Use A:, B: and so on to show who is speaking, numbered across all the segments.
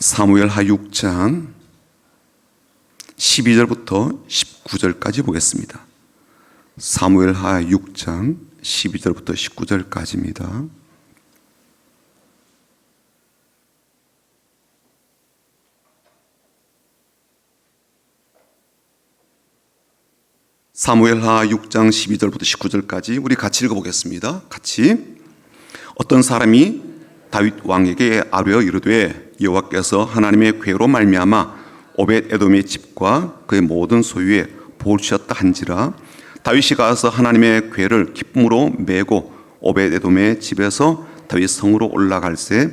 A: 사무엘하 6장 12절부터 19절까지 보겠습니다. 사무엘하 6장 12절부터 19절까지입니다. 사무엘하 6장 12절부터 19절까지 우리 같이 읽어보겠습니다. 같이. 어떤 사람이 다윗 왕에게 아뢰어 이르되 여호와께서 하나님의 괴로 말미암아 오벳 에돔의 집과 그의 모든 소유에 복을 주셨다 한지라. 다윗이 가서 하나님의 괴를 기쁨으로 메고 오벳 에돔의 집에서 다윗 성으로 올라갈새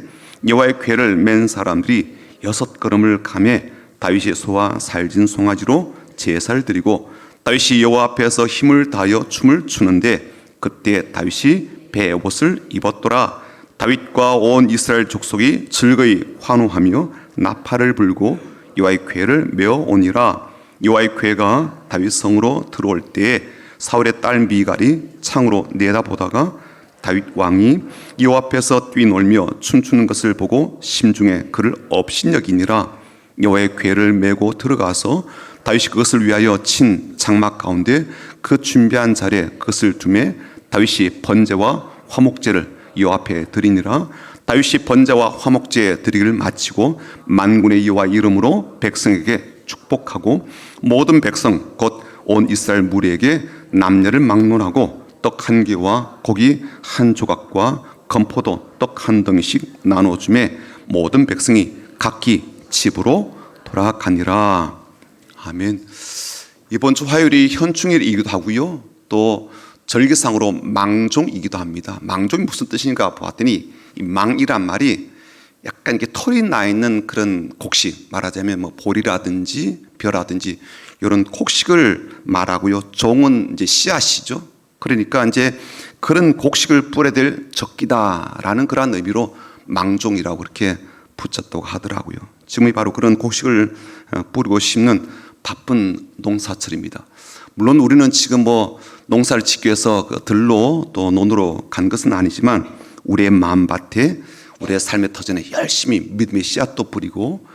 A: 여호와의 괴를 맨 사람들이 6걸음을 가매 다윗의 소와 살진 송아지로 제사를 드리고 다윗이 여호와 앞에서 힘을 다하여 춤을 추는데 그때 다윗이 베옷을 입었더라. 다윗과 온 이스라엘 족속이 즐거이 환호하며 나팔을 불고 여호와의 궤를 메어 오니라. 여호와의 궤가 다윗 성으로 들어올 때에 사울의 딸 미갈이 창으로 내다보다가 다윗 왕이 여호와 앞에서 뛰놀며 춤추는 것을 보고 심중에 그를 업신여기니라. 여호와의 궤를 메고 들어가서 다윗이 그것을 위하여 친 장막 가운데 그 준비한 자리에 그것을 두매 다윗이 번제와 화목제를 여호와 앞에 드리니라. 다윗이 번제와 화목제 드리기를 마치고 만군의 여호와 이름으로 백성에게 축복하고 모든 백성 곧 온 이스라엘 무리에게 남녀를 막론하고 떡 한 개와 고기 한 조각과 건포도 떡 한 덩이씩 나눠 주매 모든 백성이 각기 집으로 돌아가니라. 아멘. 이번 주 화요일이 현충일이기도 하고요, 또 절기상으로 망종이기도 합니다. 망종이 무슨 뜻인가 보았더니 이 망이란 말이 약간 이렇게 털이 나 있는 그런 곡식, 말하자면 뭐 보리라든지 벼라든지 이런 곡식을 말하고요. 종은 이제 씨앗이죠. 그러니까 이제 그런 곡식을 뿌려야 될 적기다라는 그런 의미로 망종이라고 그렇게 붙였다고 하더라고요. 지금이 바로 그런 곡식을 뿌리고 심는 바쁜 농사철입니다. 물론 우리는 지금 뭐 농사를 짓기 위해서 들로 또 논으로 간 것은 아니지만 우리의 마음밭에 우리의 삶의 터전에 열심히 믿음의 씨앗도 뿌리고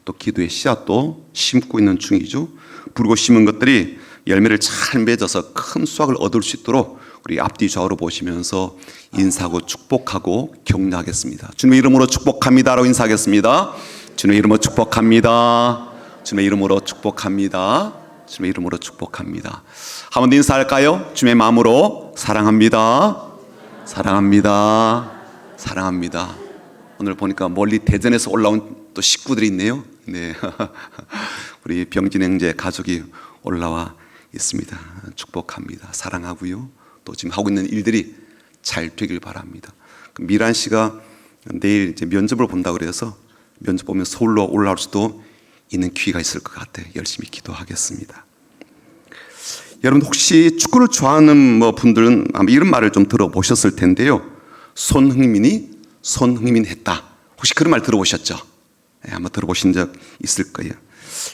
A: 또 기도의 씨앗도 심고 있는 중이죠. 뿌리고 심은 것들이 열매를 잘 맺어서 큰 수확을 얻을 수 있도록 우리 앞뒤 좌우로 보시면서 인사하고 축복하고 격려하겠습니다. 주님의 이름으로 축복합니다라고 인사하겠습니다. 주님의 이름으로 축복합니다. 주님의 이름으로 축복합니다. 주님의 이름으로 축복합니다. 한 번 더 인사할까요? 주님의 마음으로 사랑합니다. 사랑합니다. 사랑합니다. 오늘 보니까 멀리 대전에서 올라온 또 식구들이 있네요. 네. 우리 병진 형제 가족이 올라와 있습니다. 축복합니다. 사랑하고요. 또 지금 하고 있는 일들이 잘 되길 바랍니다. 미란 씨가 내일 이제 면접을 본다고 그래서 면접 보면 서울로 올라올 수도 있는 기회가 있을 것 같아요. 열심히 기도하겠습니다. 여러분 혹시 축구를 좋아하는 분들은 아마 이런 말을 좀 들어보셨을 텐데요. 손흥민이 손흥민 했다. 혹시 그런 말 들어보셨죠? 네, 아마 들어보신 적 있을 거예요.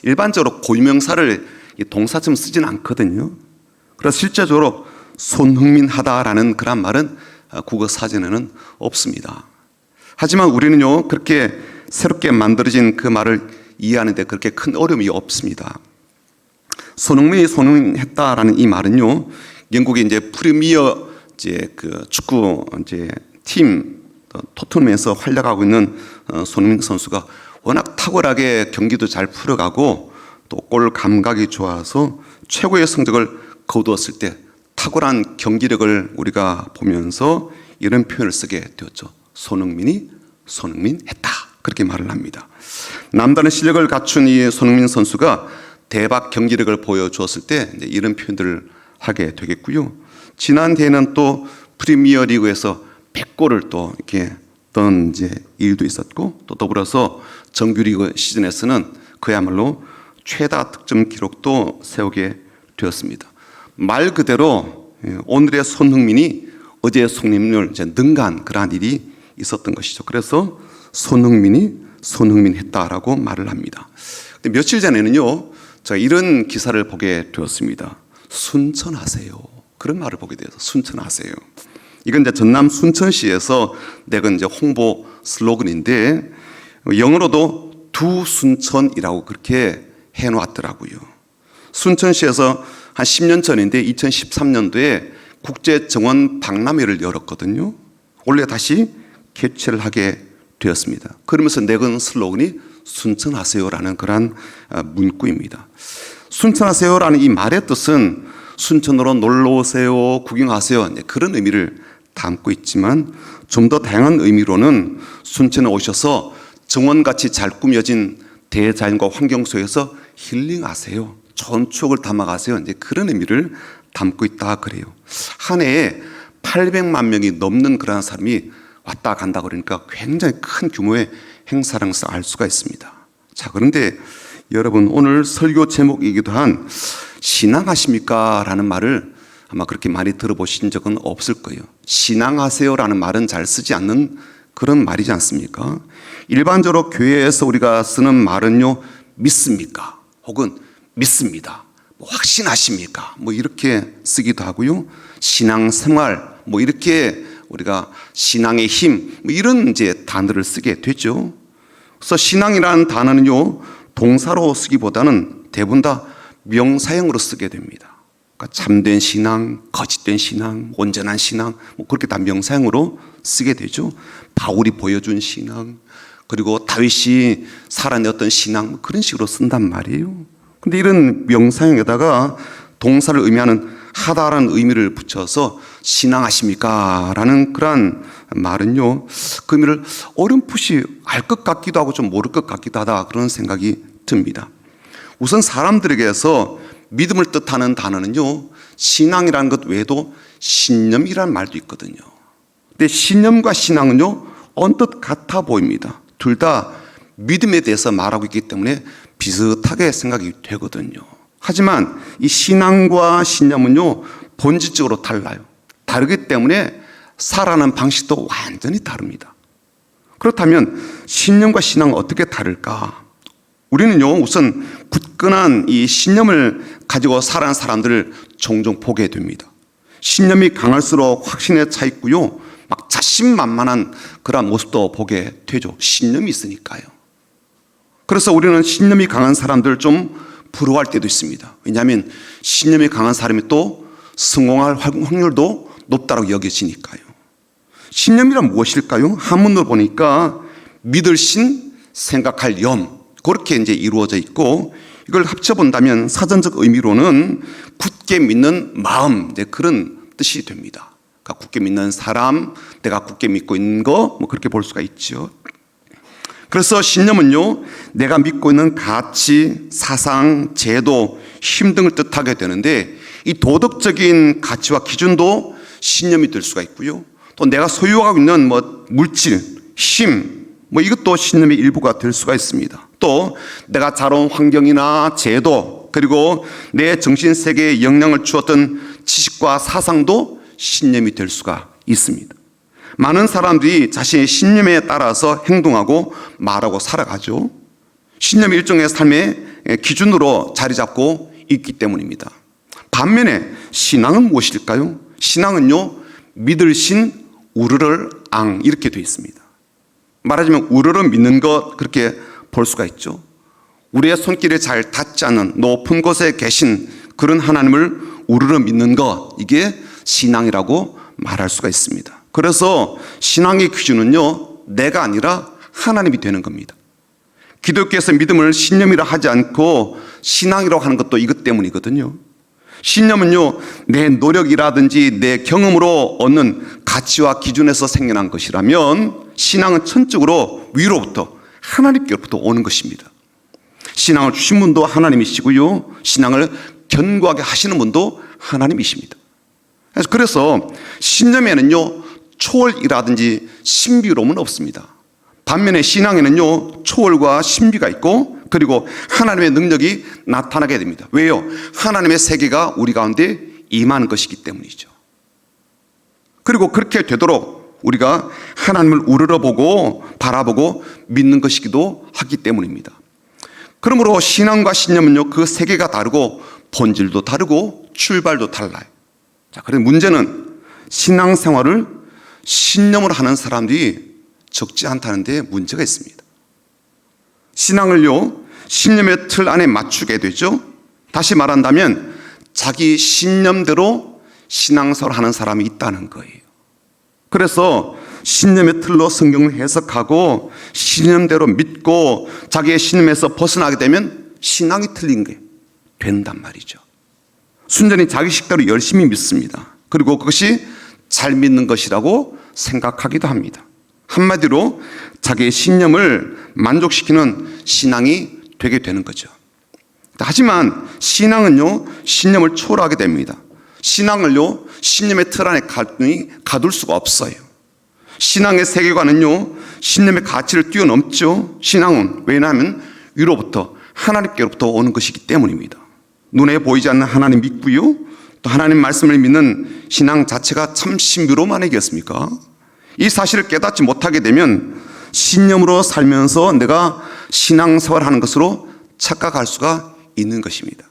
A: 일반적으로 고유명사를 동사처럼 쓰진 않거든요. 그래서 실제적으로 손흥민 하다라는 그런 말은 국어 사전에는 없습니다. 하지만 우리는요, 그렇게 새롭게 만들어진 그 말을 이해하는데 그렇게 큰 어려움이 없습니다. 손흥민이 손흥민했다라는 이 말은요, 영국의 이제 프리미어 이제 그 축구 이제 팀 토트넘에서 활약하고 있는 손흥민 선수가 워낙 탁월하게 경기도 잘 풀어가고 또 골 감각이 좋아서 최고의 성적을 거두었을 때 탁월한 경기력을 우리가 보면서 이런 표현을 쓰게 되었죠. 손흥민이 손흥민했다. 그렇게 말을 합니다. 남다른 실력을 갖춘 이 손흥민 선수가 대박 경기력을 보여주었을 때 이런 표현들을 하게 되겠고요. 지난 대회는 또 프리미어 리그에서 100골을 또 이렇게 넣은 이제 일도 있었고 또 더불어서 정규리그 시즌에서는 그야말로 최다 득점 기록도 세우게 되었습니다. 말 그대로 오늘의 손흥민이 어제의 손흥민을 이제 능가한 그러한 일이 있었던 것이죠. 그래서 손흥민이 손흥민했다라고 말을 합니다. 근데 며칠 전에는요, 제가 이런 기사를 보게 되었습니다. 순천하세요. 그런 말을 보게 돼서 순천하세요. 이건 이제 전남 순천시에서 내건 이제 홍보 슬로건인데 영어로도 두 순천이라고 그렇게 해놓았더라고요. 순천시에서 한 10년 전인데 2013년도에 국제정원 박람회를 열었거든요. 원래 다시 개최를 하게 되었습니다. 그러면서 내건 슬로건이 순천하세요라는 그런 문구입니다. 순천하세요라는 이 말의 뜻은 순천으로 놀러 오세요, 구경하세요, 그런 의미를 담고 있지만 좀 더 다양한 의미로는 순천에 오셔서 정원같이 잘 꾸며진 대자연과 환경 속에서 힐링하세요, 좋은 추억을 담아가세요, 그런 의미를 담고 있다 그래요. 한 해에 800만 명이 넘는 그런 사람이 왔다 간다 그러니까 굉장히 큰 규모의 행사라는 것을 알 수가 있습니다. 자, 그런데 여러분, 오늘 설교 제목이기도 한 신앙하십니까? 라는 말을 아마 그렇게 많이 들어보신 적은 없을 거예요. 신앙하세요 라는 말은 잘 쓰지 않는 그런 말이지 않습니까? 일반적으로 교회에서 우리가 쓰는 말은요, 믿습니까? 혹은 믿습니다. 확신하십니까? 이렇게 쓰기도 하고요. 신앙생활, 이렇게 우리가 신앙의 힘, 이런 이제 단어를 쓰게 되죠. 그래서 신앙이라는 단어는요, 동사로 쓰기보다는 대부분 다 명사형으로 쓰게 됩니다. 그러니까 참된 신앙, 거짓된 신앙, 온전한 신앙, 그렇게 다 명사형으로 쓰게 되죠. 바울이 보여준 신앙, 그리고 다윗이 살아냈던 신앙, 그런 식으로 쓴단 말이에요. 근데 이런 명사형에다가 동사를 의미하는 하다라는 의미를 붙여서 신앙하십니까? 라는 그런 말은요, 그 의미를 어렴풋이 알 것 같기도 하고 좀 모를 것 같기도 하다, 그런 생각이 듭니다. 우선 사람들에게서 믿음을 뜻하는 단어는요, 신앙이라는 것 외에도 신념이라는 말도 있거든요. 근데 신념과 신앙은요, 언뜻 같아 보입니다. 둘 다 믿음에 대해서 말하고 있기 때문에 비슷하게 생각이 되거든요. 하지만 이 신앙과 신념은요, 본질적으로 달라요. 다르기 때문에 살아가는 방식도 완전히 다릅니다. 그렇다면 신념과 신앙은 어떻게 다를까? 우리는요, 우선 굳건한 이 신념을 가지고 살아가는 사람들을 종종 보게 됩니다. 신념이 강할수록 확신에 차 있고요, 막 자신만만한 그런 모습도 보게 되죠. 신념이 있으니까요. 그래서 우리는 신념이 강한 사람들을 좀 부러워할 때도 있습니다. 왜냐하면 신념이 강한 사람이 또 성공할 확률도 높다고 여겨지니까요. 신념이란 무엇일까요? 한문으로 보니까 믿을 신, 생각할 염, 그렇게 이제 이루어져 있고, 이걸 합쳐본다면 사전적 의미로는 굳게 믿는 마음, 그런 뜻이 됩니다. 그러니까 굳게 믿는 사람, 내가 굳게 믿고 있는 거, 그렇게 볼 수가 있죠. 그래서 신념은요, 내가 믿고 있는 가치, 사상, 제도, 힘 등을 뜻하게 되는데, 이 도덕적인 가치와 기준도 신념이 될 수가 있고요, 또 내가 소유하고 있는 물질, 힘, 이것도 신념의 일부가 될 수가 있습니다. 또 내가 자라온 환경이나 제도, 그리고 내 정신세계에 영향을 주었던 지식과 사상도 신념이 될 수가 있습니다. 많은 사람들이 자신의 신념에 따라서 행동하고 말하고 살아가죠. 신념이 일종의 삶의 기준으로 자리 잡고 있기 때문입니다. 반면에 신앙은 무엇일까요? 신앙은요, 믿을 신, 우르를 앙, 이렇게 되어 있습니다. 말하자면 우르를 믿는 것, 그렇게 볼 수가 있죠. 우리의 손길에 잘 닿지 않는 높은 곳에 계신 그런 하나님을 우르르 믿는 것, 이게 신앙이라고 말할 수가 있습니다. 그래서 신앙의 기준은요, 내가 아니라 하나님이 되는 겁니다. 기독교에서 믿음을 신념이라 하지 않고 신앙이라고 하는 것도 이것 때문이거든요. 신념은요, 내 노력이라든지 내 경험으로 얻는 가치와 기준에서 생겨난 것이라면, 신앙은 천적으로 위로부터, 하나님께로부터 오는 것입니다. 신앙을 주신 분도 하나님이시고요, 신앙을 견고하게 하시는 분도 하나님이십니다. 그래서 신념에는요, 초월이라든지 신비로움은 없습니다. 반면에 신앙에는요, 초월과 신비가 있고, 그리고 하나님의 능력이 나타나게 됩니다. 왜요? 하나님의 세계가 우리 가운데 임하는 것이기 때문이죠. 그리고 그렇게 되도록 우리가 하나님을 우러러보고 바라보고 믿는 것이기도 하기 때문입니다. 그러므로 신앙과 신념은요, 그 세계가 다르고 본질도 다르고 출발도 달라요. 자, 그런데 문제는 신앙생활을 신념으로 하는 사람들이 적지 않다는 데 문제가 있습니다. 신앙을요, 신념의 틀 안에 맞추게 되죠. 다시 말한다면 자기 신념대로 신앙생활을 하는 사람이 있다는 거예요. 그래서 신념의 틀로 성경을 해석하고 신념대로 믿고 자기의 신념에서 벗어나게 되면 신앙이 틀린 게 된단 말이죠. 순전히 자기 식대로 열심히 믿습니다. 그리고 그것이 잘 믿는 것이라고 생각하기도 합니다. 한마디로 자기의 신념을 만족시키는 신앙이 되게 되는 거죠. 하지만 신앙은요, 신념을 초월하게 됩니다. 신앙을요, 신념의 틀 안에 가둘 수가 없어요. 신앙의 세계관은요, 신념의 가치를 뛰어넘죠. 신앙은 왜냐하면 위로부터, 하나님께로부터 오는 것이기 때문입니다. 눈에 보이지 않는 하나님 믿고요, 또 하나님 말씀을 믿는 신앙 자체가 참 신비로운 아니겠습니까? 이 사실을 깨닫지 못하게 되면 신념으로 살면서 내가 신앙생활하는 것으로 착각할 수가 있는 것입니다.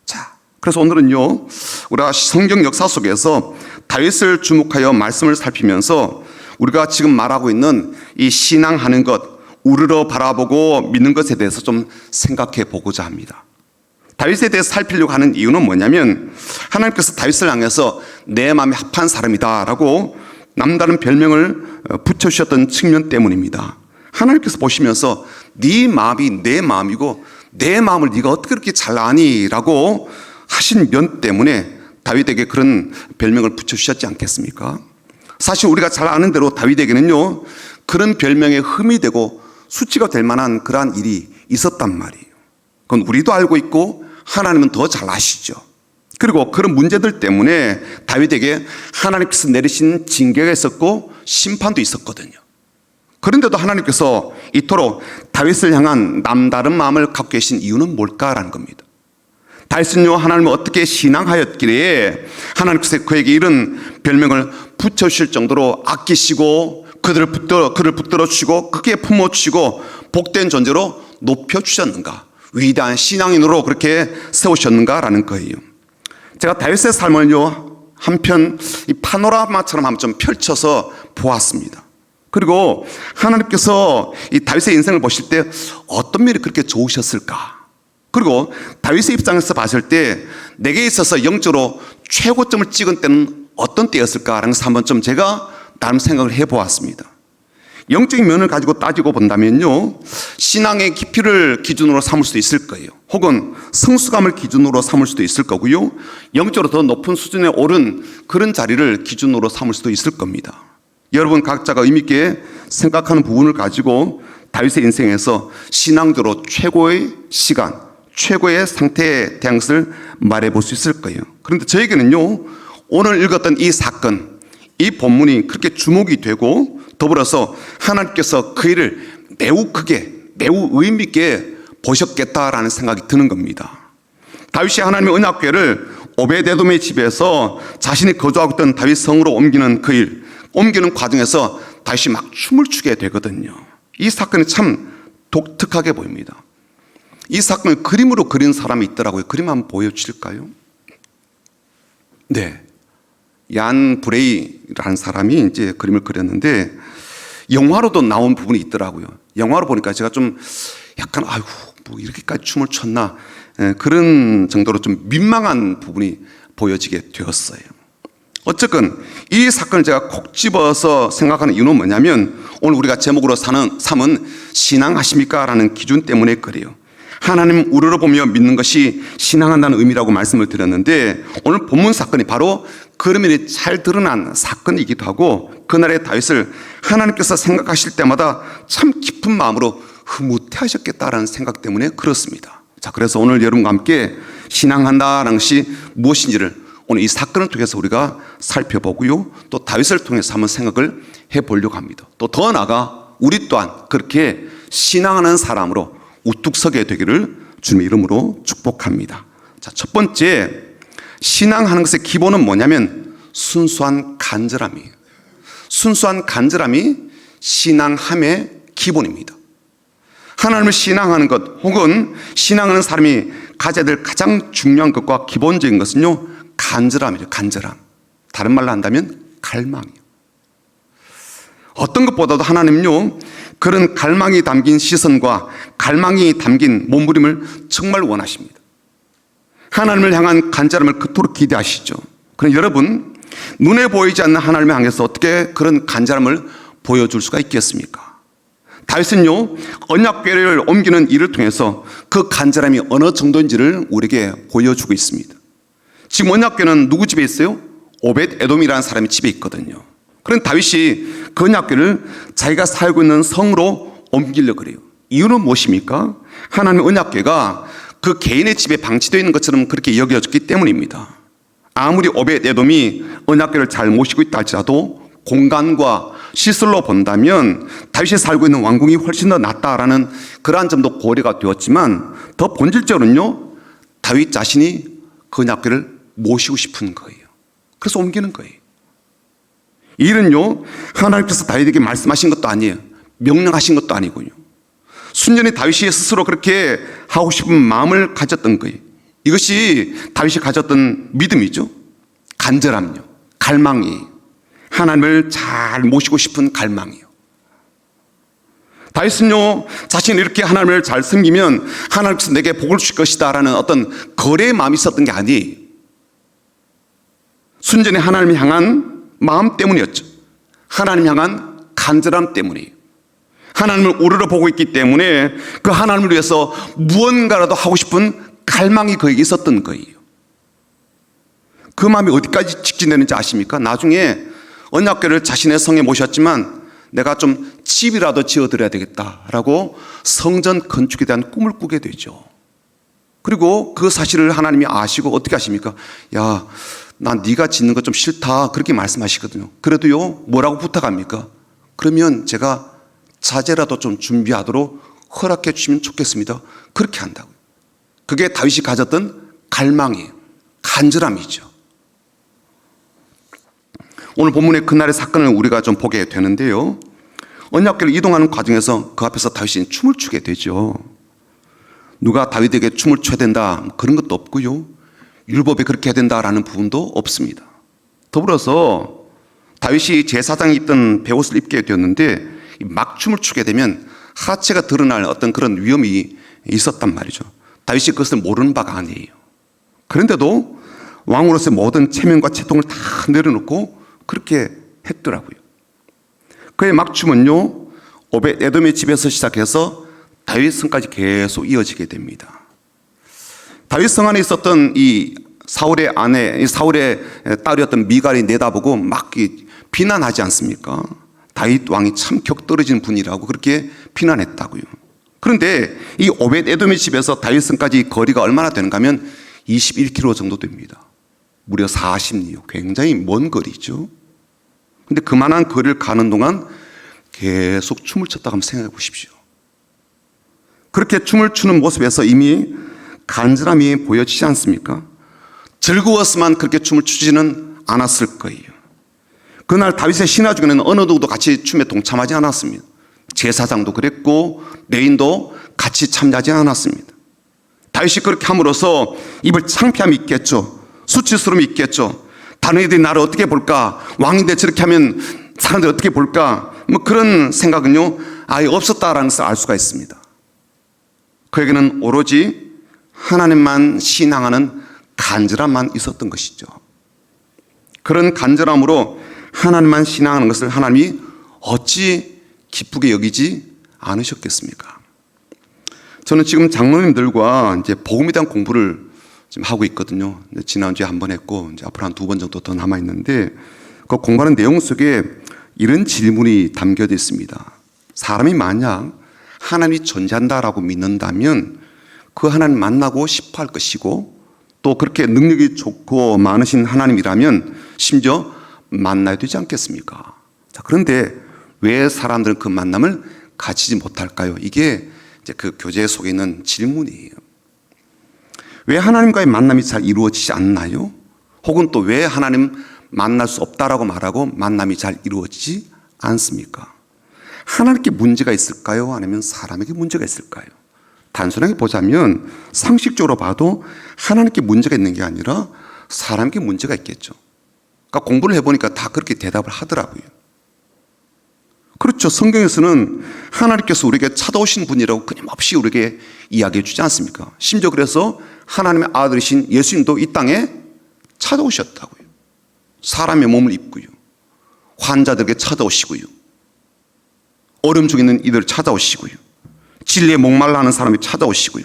A: 자, 그래서 오늘은요, 우리가 성경 역사 속에서 다윗을 주목하여 말씀을 살피면서 우리가 지금 말하고 있는 이 신앙하는 것, 우러러 바라보고 믿는 것에 대해서 좀 생각해 보고자 합니다. 다윗에 대해서 살피려고 하는 이유는 뭐냐면, 하나님께서 다윗을 향해서 내 마음에 합한 사람이다라고 남다른 별명을 붙여주셨던 측면 때문입니다. 하나님께서 보시면서 네 마음이 내 마음이고 내 마음을 네가 어떻게 그렇게 잘 아니? 라고 하신 면 때문에 다윗에게 그런 별명을 붙여주셨지 않겠습니까? 사실 우리가 잘 아는 대로 다윗에게는요, 그런 별명에 흠이 되고 수치가 될 만한 그러한 일이 있었단 말이에요. 그건 우리도 알고 있고 하나님은 더 잘 아시죠. 그리고 그런 문제들 때문에 다윗에게 하나님께서 내리신 징계가 있었고 심판도 있었거든요. 그런데도 하나님께서 이토록 다윗을 향한 남다른 마음을 갖고 계신 이유는 뭘까라는 겁니다. 다윗은요, 하나님을 어떻게 신앙하였기에 하나님께서 그에게 이런 별명을 붙여주실 정도로 아끼시고 그를 붙들어 주시고 크게 품어주시고 복된 존재로 높여주셨는가, 위대한 신앙인으로 그렇게 세우셨는가라는 거예요. 제가 다윗의 삶을요, 한편 이 파노라마처럼 한번 좀 펼쳐서 보았습니다. 그리고 하나님께서 이 다윗의 인생을 보실 때 어떤 면이 그렇게 좋으셨을까? 그리고 다윗의 입장에서 봤을 때 내게 있어서 영적으로 최고점을 찍은 때는 어떤 때였을까라는 것을 한번 좀 제가 나름 생각을 해보았습니다. 영적인 면을 가지고 따지고 본다면요, 신앙의 깊이를 기준으로 삼을 수도 있을 거예요. 혹은 성숙함을 기준으로 삼을 수도 있을 거고요, 영적으로 더 높은 수준에 오른 그런 자리를 기준으로 삼을 수도 있을 겁니다. 여러분 각자가 의미 있게 생각하는 부분을 가지고 다윗의 인생에서 신앙적으로 최고의 시간, 최고의 상태에 대한 것을 말해볼 수 있을 거예요. 그런데 저에게는요, 오늘 읽었던 이 사건, 이 본문이 그렇게 주목이 되고 더불어서 하나님께서 그 일을 매우 크게, 매우 의미 있게 보셨겠다라는 생각이 드는 겁니다. 다윗이 하나님의 언약궤를 오베데돔의 집에서 자신이 거주하고 있던 다윗 성으로 옮기는 그 일, 옮기는 과정에서 다윗이 막 춤을 추게 되거든요. 이 사건이 참 독특하게 보입니다. 이 사건을 그림으로 그린 사람이 있더라고요. 그림 한번 보여주실까요? 네, 얀 브레이라는 사람이 이제 그림을 그렸는데 영화로도 나온 부분이 있더라고요. 영화로 보니까 제가 좀 약간 아이고 뭐 이렇게까지 춤을 췄나, 그런 정도로 좀 민망한 부분이 보여지게 되었어요. 어쨌건 이 사건을 제가 콕 집어서 생각하는 이유는 뭐냐면, 오늘 우리가 제목으로 삼은 신앙하십니까? 라는 기준 때문에 그래요. 하나님 우러러보며 믿는 것이 신앙한다는 의미라고 말씀을 드렸는데, 오늘 본문 사건이 바로 그런 면이 잘 드러난 사건이기도 하고, 그날의 다윗을 하나님께서 생각하실 때마다 참 깊은 마음으로 흐뭇해하셨겠다라는 생각 때문에 그렇습니다. 자, 그래서 오늘 여러분과 함께 신앙한다라는 것이 무엇인지를 오늘 이 사건을 통해서 우리가 살펴보고요, 또 다윗을 통해서 한번 생각을 해보려고 합니다. 또 더 나아가 우리 또한 그렇게 신앙하는 사람으로 우뚝 서게 되기를 주님의 이름으로 축복합니다. 자, 첫 번째, 신앙하는 것의 기본은 뭐냐면 순수한 간절함이에요. 순수한 간절함이 신앙함의 기본입니다. 하나님을 신앙하는 것, 혹은 신앙하는 사람이 가져야 될 가장 중요한 것과 기본적인 것은요, 간절함이에요. 간절함. 다른 말로 한다면 갈망이에요. 어떤 것보다도 하나님은요, 그런 갈망이 담긴 시선과 갈망이 담긴 몸부림을 정말 원하십니다. 하나님을 향한 간절함을 그토록 기대하시죠. 그럼 여러분, 눈에 보이지 않는 하나님을 향해서 어떻게 그런 간절함을 보여줄 수가 있겠습니까? 다윗은요, 언약궤를 옮기는 일을 통해서 그 간절함이 어느 정도인지를 우리에게 보여주고 있습니다. 지금 언약궤는 누구 집에 있어요? 오벳 에돔이라는 사람이 집에 있거든요. 그런 다윗이 그 언약궤를 자기가 살고 있는 성으로 옮기려고 그래요. 이유는 무엇입니까? 하나님의 언약궤가 그 개인의 집에 방치되어 있는 것처럼 그렇게 여겨졌기 때문입니다. 아무리 오벳 에돔이 언약궤를 잘 모시고 있다 할지라도 공간과 시설로 본다면 다윗이 살고 있는 왕궁이 훨씬 더 낫다라는 그러한 점도 고려가 되었지만 더 본질적으로는요, 다윗 자신이 그 언약궤를 모시고 싶은 거예요. 그래서 옮기는 거예요. 이 일은요, 하나님께서 다윗에게 말씀하신 것도 아니에요. 명령하신 것도 아니고요. 순전히 다윗이 스스로 그렇게 하고 싶은 마음을 가졌던 거예요. 이것이 다윗이 가졌던 믿음이죠. 간절함요, 갈망이, 하나님을 잘 모시고 싶은 갈망이요. 다윗은요, 자신이 이렇게 하나님을 잘 섬기면 하나님께서 내게 복을 주실 것이다 라는 어떤 거래의 마음이 있었던 게 아니에요. 순전히 하나님을 향한 마음 때문이었죠. 하나님 향한 간절함 때문이에요. 하나님을 우러러 보고 있기 때문에 그 하나님을 위해서 무언가라도 하고 싶은 갈망이 그에게 있었던 거예요. 그 마음이 어디까지 직진되는지 아십니까? 나중에 언약궤를 자신의 성에 모셨지만 내가 좀 집이라도 지어드려야 되겠다라고 성전 건축에 대한 꿈을 꾸게 되죠. 그리고 그 사실을 하나님이 아시고 어떻게 하십니까? 야, 난 네가 짓는 거 좀 싫다, 그렇게 말씀하시거든요. 그래도요, 뭐라고 부탁합니까? 그러면 제가 자재라도 좀 준비하도록 허락해 주시면 좋겠습니다. 그렇게 한다고요. 그게 다윗이 가졌던 갈망이에요. 간절함이죠. 오늘 본문의 그날의 사건을 우리가 좀 보게 되는데요, 언약궤를 이동하는 과정에서 그 앞에서 다윗이 춤을 추게 되죠. 누가 다윗에게 춤을 춰야 된다 그런 것도 없고요, 율법에 그렇게 해야 된다라는 부분도 없습니다. 더불어서 다윗이 제사장이 입던 베옷을 입게 되었는데 막 춤을 추게 되면 하체가 드러날 어떤 그런 위험이 있었단 말이죠. 다윗이 그것을 모르는 바가 아니에요. 그런데도 왕으로서의 모든 체면과 채통을 다 내려놓고 그렇게 했더라고요. 그의 막춤은요, 오벳 에돔의 집에서 시작해서 다윗 성까지 계속 이어지게 됩니다. 다윗 성 안에 있었던 이 사울의 아내, 사울의 딸이었던 미갈이 내다보고 막 비난하지 않습니까? 다윗 왕이 참 격 떨어진 분이라고 그렇게 비난했다고요. 그런데 이 오벳 에돔의 집에서 다윗 성까지 거리가 얼마나 되는가 하면 21km 정도 됩니다. 무려 40리요. 굉장히 먼 거리죠. 근데 그만한 거리를 가는 동안 계속 춤을 췄다고 한번 생각해 보십시오. 그렇게 춤을 추는 모습에서 이미 간절함이 보여지지 않습니까? 즐거웠으면 그렇게 춤을 추지는 않았을 거예요. 그날 다윗의 신하 중에는 어느 누구도 같이 춤에 동참하지 않았습니다. 제사장도 그랬고 레인도 같이 참여하지 않았습니다. 다윗이 그렇게 함으로써 입을 창피함이 있겠죠. 수치스러움이 있겠죠. 다른 이들이 나를 어떻게 볼까? 왕인데 저렇게 하면 사람들이 어떻게 볼까? 뭐 그런 생각은요, 아예 없었다라는 것을 알 수가 있습니다. 그에게는 오로지 하나님만 신앙하는 간절함만 있었던 것이죠. 그런 간절함으로 하나님만 신앙하는 것을 하나님이 어찌 기쁘게 여기지 않으셨겠습니까? 저는 지금 장로님들과 이제 복음에 대한 공부를 지금 하고 있거든요. 지난주에 한 번 했고 이제 앞으로 한 2번 정도 더 남아 있는데 그 공부하는 내용 속에 이런 질문이 담겨져 있습니다. 사람이 만약 하나님이 존재한다라고 믿는다면 그 하나님 만나고 싶어 할 것이고 또 그렇게 능력이 좋고 많으신 하나님이라면 심지어 만나야 되지 않겠습니까? 자, 그런데 왜 사람들은 그 만남을 가지지 못할까요? 이게 이제 그 교재 속에 있는 질문이에요. 왜 하나님과의 만남이 잘 이루어지지 않나요? 혹은 또 왜 하나님 만날 수 없다라고 말하고 만남이 잘 이루어지지 않습니까? 하나님께 문제가 있을까요? 아니면 사람에게 문제가 있을까요? 단순하게 보자면 상식적으로 봐도 하나님께 문제가 있는 게 아니라 사람에게 문제가 있겠죠. 그러니까 공부를 해보니까 다 그렇게 대답을 하더라고요. 그렇죠. 성경에서는 하나님께서 우리에게 찾아오신 분이라고 끊임없이 우리에게 이야기해 주지 않습니까? 심지어 그래서 하나님의 아들이신 예수님도 이 땅에 찾아오셨다고요. 사람의 몸을 입고요. 환자들에게 찾아오시고요. 어려움 중에 있는 이들을 찾아오시고요. 진리에 목말라 하는 사람이 찾아오시고요.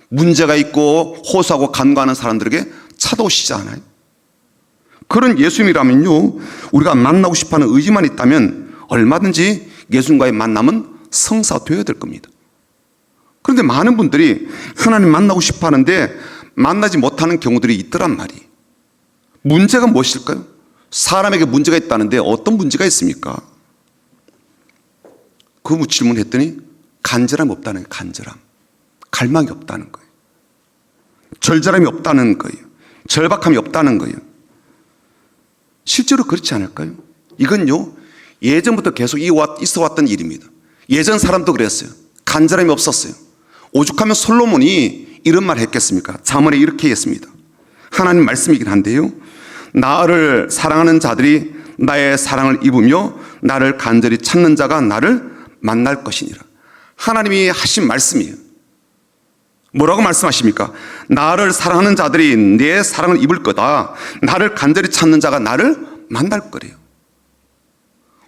A: 문제가 있고 호소하고 간구하는 사람들에게 찾아오시지 않아요? 그런 예수님이라면요, 우리가 만나고 싶어하는 의지만 있다면 얼마든지 예수님과의 만남은 성사되어야 될 겁니다. 그런데 많은 분들이 하나님 만나고 싶어 하는데 만나지 못하는 경우들이 있더란 말이에요. 문제가 무엇일까요? 사람에게 문제가 있다는데 어떤 문제가 있습니까? 그 질문했더니 간절함이 없다는 거예요. 간절함. 갈망이 없다는 거예요. 절절함이 없다는 거예요. 절박함이 없다는 거예요. 실제로 그렇지 않을까요? 이건요, 예전부터 계속 있어 왔던 일입니다. 예전 사람도 그랬어요. 간절함이 없었어요. 오죽하면 솔로몬이 이런 말 했겠습니까? 잠언에 이렇게 했습니다. 하나님 말씀이긴 한데요, 나를 사랑하는 자들이 나의 사랑을 입으며 나를 간절히 찾는 자가 나를 만날 것이니라. 하나님이 하신 말씀이에요. 뭐라고 말씀하십니까? 나를 사랑하는 자들이 내 사랑을 입을 거다. 나를 간절히 찾는 자가 나를 만날 거래요.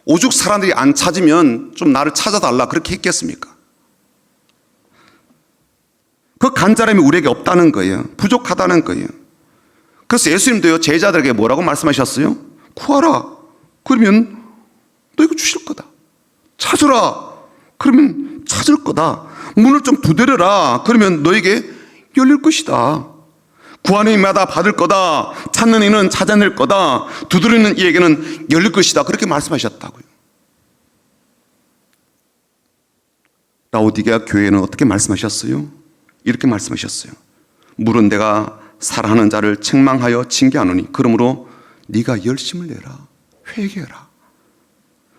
A: 오죽 사람들이 안 찾으면 좀 나를 찾아달라 그렇게 했겠습니까? 그 간절함이 우리에게 없다는 거예요. 부족하다는 거예요. 그래서 예수님도요, 제자들에게 뭐라고 말씀하셨어요? 구하라. 그러면 너희가 주실 거다. 찾으라. 그러면 찾을 거다. 문을 좀 두드려라. 그러면 너에게 열릴 것이다. 구하는 이마다 받을 거다. 찾는 이는 찾아낼 거다. 두드리는 이에게는 열릴 것이다. 그렇게 말씀하셨다고요. 라오디게아 교회는 어떻게 말씀하셨어요? 이렇게 말씀하셨어요. 물은 내가 사랑하는 자를 책망하여 징계하노니 그러므로 네가 열심을 내라. 회개해라.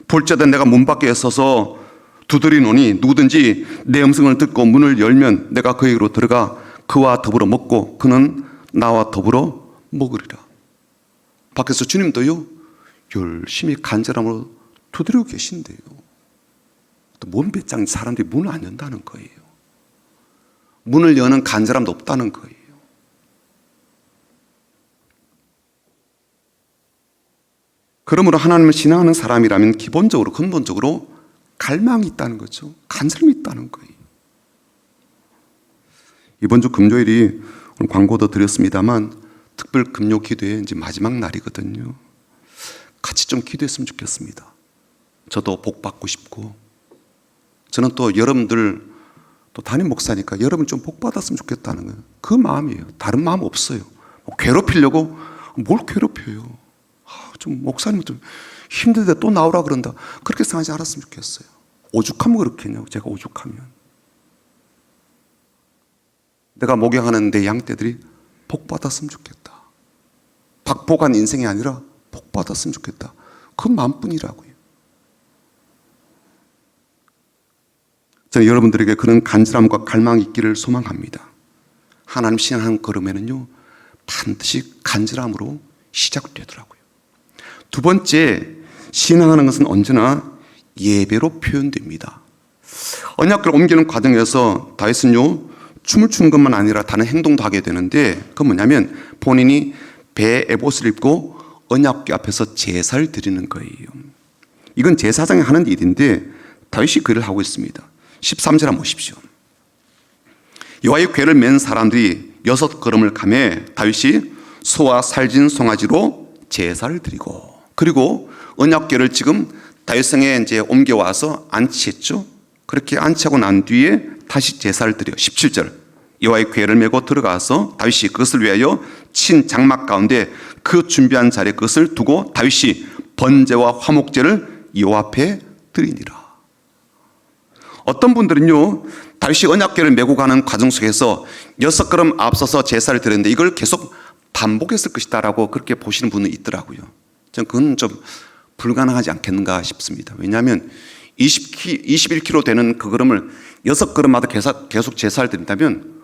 A: 볼지어다 내가 문 밖에 서서 두드리노니 누구든지 내 음성을 듣고 문을 열면 내가 그에게로 들어가 그와 더불어 먹고 그는 나와 더불어 먹으리라. 밖에서 주님도요, 열심히 간절함으로 두드리고 계신데요, 또 몸배짱 사람들이 문을 안 연다는 거예요. 문을 여는 간절함도 없다는 거예요. 그러므로 하나님을 신앙하는 사람이라면 기본적으로 근본적으로 갈망이 있다는 거죠. 간절함이 있다는 거예요. 이번 주 금요일이 오늘 광고도 드렸습니다만 특별 금요 기도회 이제 마지막 날이거든요. 같이 좀 기도했으면 좋겠습니다. 저도 복 받고 싶고, 저는 또 여러분들 또 담임 목사니까 여러분 좀 복 받았으면 좋겠다는 거예요. 그 마음이에요. 다른 마음 없어요. 괴롭히려고 뭘 괴롭혀요. 좀 목사님은 좀 힘들대 또 나오라 그런다. 그렇게 생각하지 않았으면 좋겠어요. 오죽하면 그렇겠냐고. 제가 오죽하면. 내가 목양하는 내 양떼들이 복 받았으면 좋겠다. 박복한 인생이 아니라 복 받았으면 좋겠다. 그 마음뿐이라고요. 저는 여러분들에게 그런 간절함과 갈망이 있기를 소망합니다. 하나님 신앙하는 걸음에는요, 반드시 간절함으로 시작되더라고요. 두 번째, 신앙하는 것은 언제나 예배로 표현됩니다. 언약궤를 옮기는 과정에서 다윗은요, 춤을 추는 것만 아니라 다른 행동도 하게 되는데, 그건 뭐냐면 본인이 배에 에봇을 입고 언약궤 앞에서 제사를 드리는 거예요. 이건 제사장이 하는 일인데 다윗이 그 일을 하고 있습니다. 13절 한번 보십시오. 여호와의 궤를 맨 사람들이 6걸음을 가매 다윗이 소와 살진 송아지로 제사를 드리고, 그리고 언약궤를 지금 다윗성에 이제 옮겨와서 안치했죠. 그렇게 안치하고 난 뒤에 다시 제사를 드려요. 17절. 여호와의 궤를 메고 들어가서 다윗이 그것을 위하여 친 장막 가운데 그 준비한 자리에 그것을 두고 다윗이 번제와 화목제를 여호와 앞에 드리니라. 어떤 분들은요, 다윗이 언약궤를 메고 가는 과정 속에서 6걸음 앞서서 제사를 드렸는데 이걸 계속 반복했을 것이다라고 그렇게 보시는 분은 있더라고요. 저는 그건 좀 불가능하지 않겠는가 싶습니다. 왜냐하면 21kg 되는 그 걸음을 6걸음마다 계속 제사를 드린다면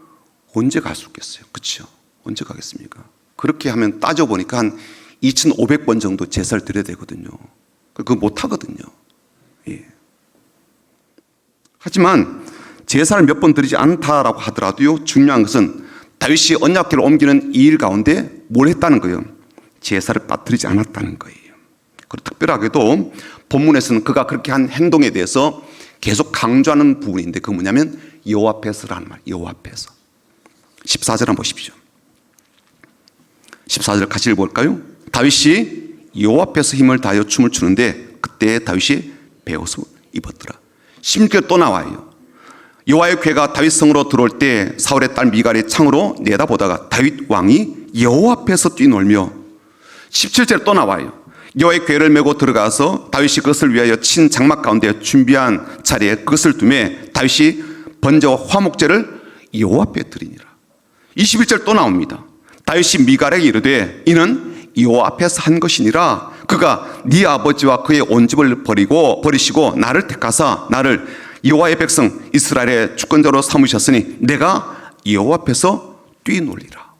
A: 언제 갈 수 있겠어요? 그렇죠? 언제 가겠습니까? 그렇게 하면 따져보니까 한 2,500번 정도 제사를 드려야 되거든요. 그거 못 하거든요. 예. 하지만 제사를 몇 번 드리지 않다라고 하더라도요, 중요한 것은 다윗이 언약궤를 옮기는 이 일 가운데 뭘 했다는 거예요? 제사를 빠뜨리지 않았다는 거예요. 그리고 특별하게도 본문에서는 그가 그렇게 한 행동에 대해서 계속 강조하는 부분인데, 그건 뭐냐면 여호와 앞에서라는 말, 여호와 앞에서. 14절 한번 보십시오. 14절 같이 읽어볼까요? 다윗이 여호와 앞에서 힘을 다하여 춤을 추는데 그때 다윗이 베옷을 입었더라. 16절 또 나와요. 여호와의 궤가 다윗 성으로 들어올 때 사울의 딸 미갈이 창으로 내다보다가 다윗 왕이 여호와 앞에서 뛰놀며, 17절 또 나와요. 여호와의 궤를 메고 들어가서 다윗이 그것을 위하여 친 장막 가운데 준비한 자리에 그것을 두매 다윗이 번제와 화목제를 여호와 앞에 드리니라. 21절 또 나옵니다. 다윗이 미갈에게 이르되 이는 여호와 앞에서 한 것이니라. 그가 네 아버지와 그의 온 집을 버리시고 나를 택하사 나를 여호와의 백성 이스라엘의 주권자로 삼으셨으니 내가 여호와 앞에서 뛰놀리라.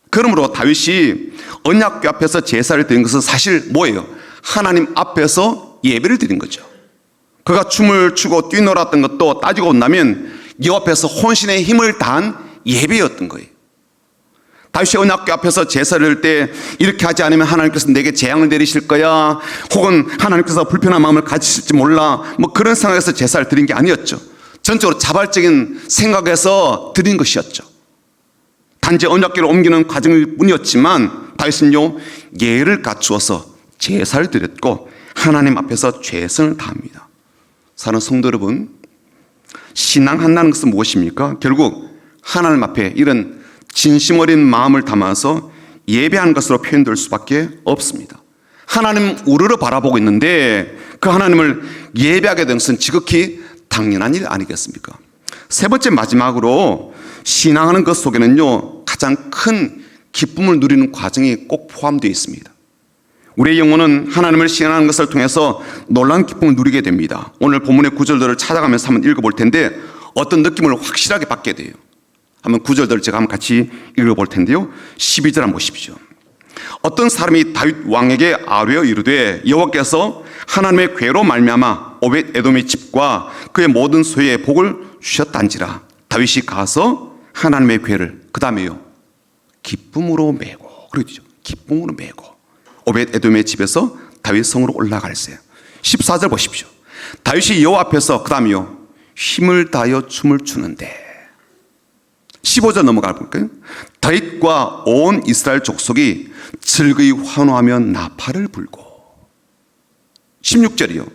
A: 그러므로 다윗이 언약궤 앞에서 제사를 드린 것은 사실 뭐예요? 하나님 앞에서 예배를 드린 거죠. 그가 춤을 추고 뛰놀았던 것도 따지고 본다면 여호와 앞에서 혼신의 힘을 다한 예배였던 거예요. 다윗이 언약궤 앞에서 제사를 드릴 때 이렇게 하지 않으면 하나님께서 내게 재앙을 내리실 거야, 혹은 하나님께서 불편한 마음을 가지실지 몰라, 뭐 그런 생각에서 제사를 드린 게 아니었죠. 전적으로 자발적인 생각에서 드린 것이었죠. 단지 언약궤를 옮기는 과정일 뿐이었지만 다윗은요, 예를 갖추어서 제사를 드렸고 하나님 앞에서 최선을 다합니다. 사랑하는 성도 여러분, 신앙한다는 것은 무엇입니까? 결국 하나님 앞에 이런 진심 어린 마음을 담아서 예배한 것으로 표현될 수밖에 없습니다. 하나님 우러러 바라보고 있는데 그 하나님을 예배하게 되는 것은 지극히 당연한 일 아니겠습니까? 세 번째, 마지막으로 신앙하는 것 속에는요, 가장 큰 기쁨을 누리는 과정이 꼭 포함되어 있습니다. 우리의 영혼은 하나님을 신앙하는 것을 통해서 놀라운 기쁨을 누리게 됩니다. 오늘 본문의 구절들을 찾아가면서 한번 읽어볼 텐데 어떤 느낌을 확실하게 받게 돼요. 한번 구절들을 제가 한번 같이 읽어볼 텐데요. 12절 한번 보십시오. 어떤 사람이 다윗 왕에게 아뢰어 이르되 여호와께서 하나님의 궤로 말미암아 오벳 에돔의 집과 그의 모든 소유에 복을 주셨단지라. 다윗이 가서 하나님의 궤를 그 다음에요, 기쁨으로 메고, 그러죠, 기쁨으로 메고 오벳 에돔의 집에서 다윗 성으로 올라갈세. 14절 보십시오. 다윗이 여호와 앞에서 그 다음에요, 힘을 다하여 춤을 추는데. 15절 넘어가 볼까요? 다윗과 온 이스라엘 족속이 즐거이 환호하며 나팔을 불고. 16절이요.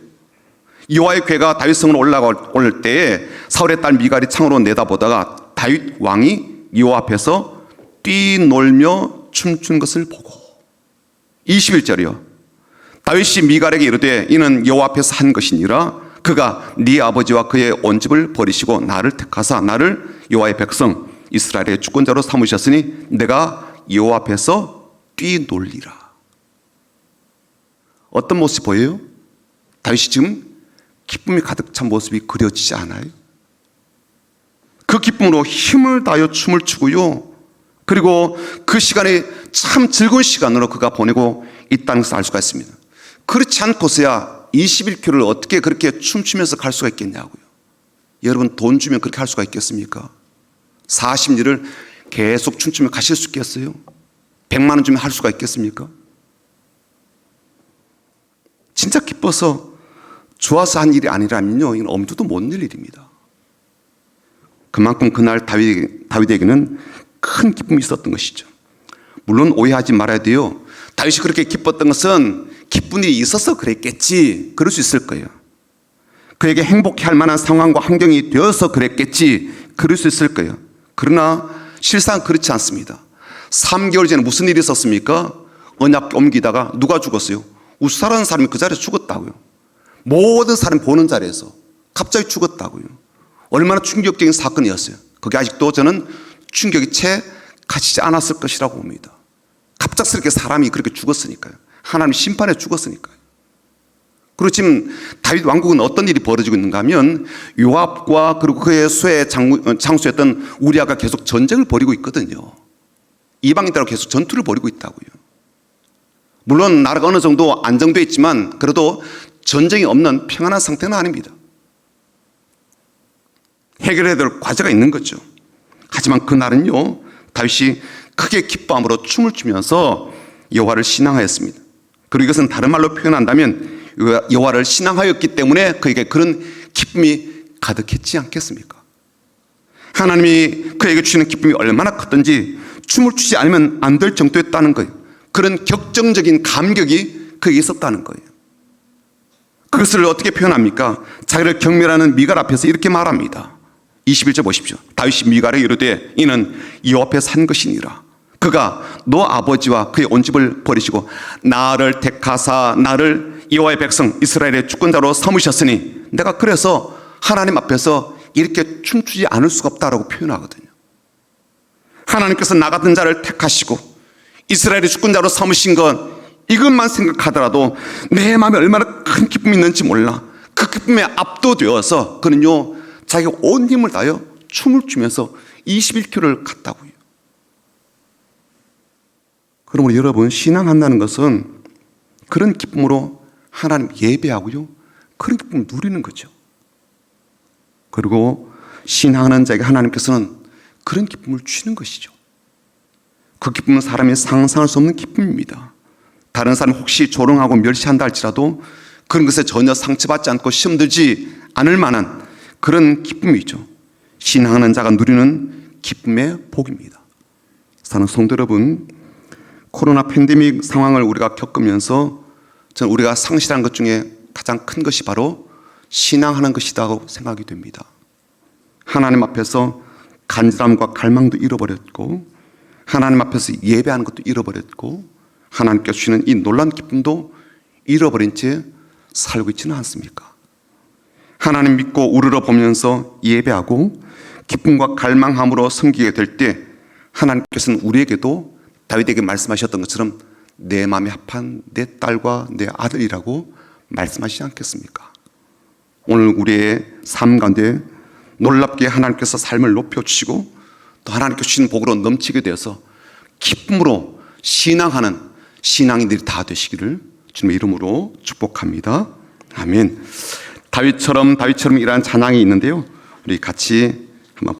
A: 여호와의 궤가 다윗 성으로 올라올 때에 사울의 딸 미갈이 창으로 내다보다가 다윗 왕이 여호와 앞에서 뛰놀며 춤춘 것을 보고. 21절이요. 다윗이 미갈에게 이르되 이는 여호와 앞에서 한 것이니라. 그가 네 아버지와 그의 온 집을 버리시고 나를 택하사 나를 여호와의 백성 이스라엘의 주권자로 삼으셨으니 내가 여호와 앞에서 뛰놀리라. 어떤 모습이 보여요? 다윗이 지금 기쁨이 가득 찬 모습이 그려지지 않아요? 그 기쁨으로 힘을 다하여 춤을 추고요, 그리고 그 시간이 참 즐거운 시간으로 그가 보내고 있다는 것을 알 수가 있습니다. 그렇지 않고서야 21km를 어떻게 그렇게 춤추면서 갈 수가 있겠냐고요. 여러분, 돈 주면 그렇게 할 수가 있겠습니까? 40리를 계속 춤추며 가실 수 있겠어요? 100만 원 주면 할 수가 있겠습니까? 진짜 기뻐서 좋아서 한 일이 아니라면요, 이건 엄두도 못 낼 일입니다. 그만큼 그날 다윗에게는 큰 기쁨이 있었던 것이죠. 물론 오해하지 말아야 돼요. 다윗이 그렇게 기뻤던 것은 기쁜 일이 있어서 그랬겠지, 그럴 수 있을 거예요. 그에게 행복해할 만한 상황과 환경이 되어서 그랬겠지, 그럴 수 있을 거예요. 그러나 실상 그렇지 않습니다. 3개월 전에 무슨 일이 있었습니까? 언약 옮기다가 누가 죽었어요? 우사라는 사람이 그 자리에서 죽었다고요. 모든 사람이 보는 자리에서 갑자기 죽었다고요. 얼마나 충격적인 사건이었어요. 그게 아직도 저는 충격이 채 가시지 않았을 것이라고 봅니다. 갑작스럽게 사람이 그렇게 죽었으니까요. 하나님 심판에 죽었으니까요. 그리고 지금 다윗 왕국은 어떤 일이 벌어지고 있는가 하면 요압과 그리고 그의 수의 장수였던 우리아가 계속 전쟁을 벌이고 있거든요. 이방인들하고 계속 전투를 벌이고 있다고요. 물론 나라가 어느 정도 안정되어 있지만 그래도 전쟁이 없는 평안한 상태는 아닙니다. 해결해야 될 과제가 있는 거죠. 하지만 그날은요, 다윗이 크게 기뻐함으로 춤을 추면서 여호와를 신앙하였습니다. 그리고 이것은 다른 말로 표현한다면 여호와를 신앙하였기 때문에 그에게 그런 기쁨이 가득했지 않겠습니까? 하나님이 그에게 주시는 기쁨이 얼마나 컸던지 춤을 추지 않으면 안 될 정도였다는 거예요. 그런 격정적인 감격이 그에게 있었다는 거예요. 그것을 어떻게 표현합니까? 자기를 경멸하는 미갈 앞에서 이렇게 말합니다. 21절 보십시오. 다윗이 미갈에 이르되 이는 여호와 앞에 산 것이니라. 그가 너 아버지와 그의 온 집을 버리시고 나를 택하사 나를 여호와의 백성 이스라엘의 주권자로 삼으셨으니 내가 그래서 하나님 앞에서 이렇게 춤추지 않을 수가 없다라고 표현하거든요. 하나님께서 나 같은 자를 택하시고 이스라엘의 주권자로 삼으신 건 이것만 생각하더라도 내 마음에 얼마나 큰 기쁨이 있는지 몰라. 그 기쁨에 압도되어서 그는요, 자기가 온 힘을 다하여 춤을 추면서 21km를 갔다고요. 그러므로 여러분, 신앙한다는 것은 그런 기쁨으로 하나님 예배하고요, 그런 기쁨을 누리는 거죠. 그리고 신앙하는 자에게 하나님께서는 그런 기쁨을 주시는 것이죠. 그 기쁨은 사람이 상상할 수 없는 기쁨입니다. 다른 사람 혹시 조롱하고 멸시한다 할지라도 그런 것에 전혀 상처받지 않고 시험들지 않을 만한 그런 기쁨이죠. 신앙하는 자가 누리는 기쁨의 복입니다. 사랑하는 성도 여러분, 코로나 팬데믹 상황을 우리가 겪으면서 저는 우리가 상실한 것 중에 가장 큰 것이 바로 신앙하는 것이라고 생각이 됩니다. 하나님 앞에서 간절함과 갈망도 잃어버렸고 하나님 앞에서 예배하는 것도 잃어버렸고 하나님께서 주시는 이 놀라운 기쁨도 잃어버린 채 살고 있지는 않습니까? 하나님 믿고 우러러 보면서 예배하고 기쁨과 갈망함으로 섬기게 될 때 하나님께서는 우리에게도 다윗에게 말씀하셨던 것처럼 내 마음에 합한 내 딸과 내 아들이라고 말씀하시지 않겠습니까? 오늘 우리의 삶 가운데 놀랍게 하나님께서 삶을 높여주시고 또 하나님께서 주시는 복으로 넘치게 되어서 기쁨으로 신앙하는 신앙인들이 다 되시기를 주님의 이름으로 축복합니다. 아멘. 다윗처럼 이러한 찬양이 있는데요, 우리 같이 한번